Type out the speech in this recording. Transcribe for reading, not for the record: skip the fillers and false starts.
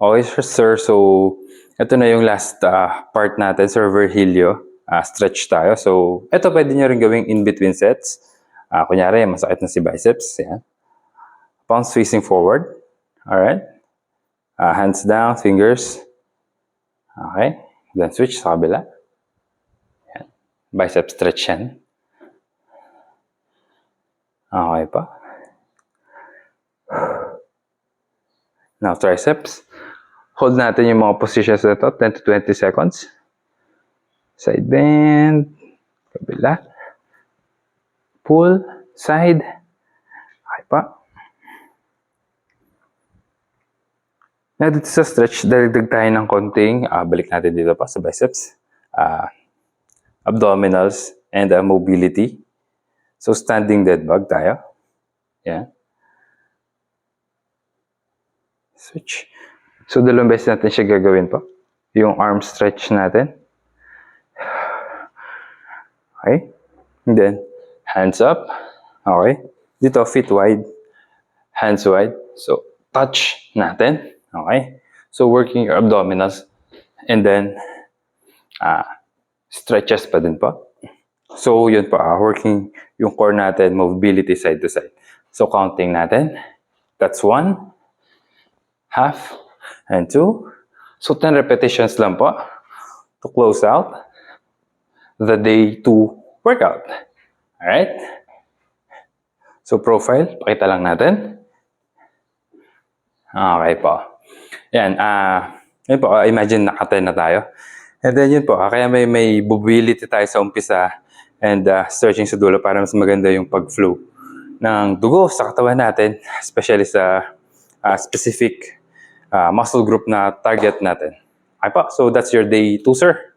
Okay, sir. So, ito na yung last part natin, Sir Virgilio. Stretch tayo. So, ito pwede nyo rin gawing in-between sets. Kunyari, masakit na si biceps. Yan. Palms facing forward. Alright. Hands down, fingers. Okay. Then switch sa kabila. Yan. Bicep stretch yan. Okay pa. Now, triceps. Hold natin yung mga positions na ito, 10 to 20 seconds. Side bend, kabila. Pull, side. Okay pa. Na dito sa stretch, dagdag tayo ng konting, balik natin dito pa sa biceps. Abdominals and mobility. So, standing dead bug tayo. Yan. Switch. So, dalawang beses natin siya gagawin po. Yung arm stretch natin. Okay. And then, hands up. Okay. Dito, feet wide. Hands wide. So, touch natin. Okay. So, working your abdominals. And then, stretches pa din po. So, yun po. Working yung core natin, mobility side to side. So, counting natin. That's 1. Half. And 2. So, 10 repetitions lang po to close out the day 2 workout. Alright? So, profile, pakita lang natin. Okay po. Yan, yun po, imagine naka-10 na tayo. And then yun po, kaya may mobility tayo sa umpisa and stretching sa dulo para mas maganda yung pag-flow ng dugo sa katawan natin, especially sa specific muscle group na target natin. Okay po, so that's your day 2, sir.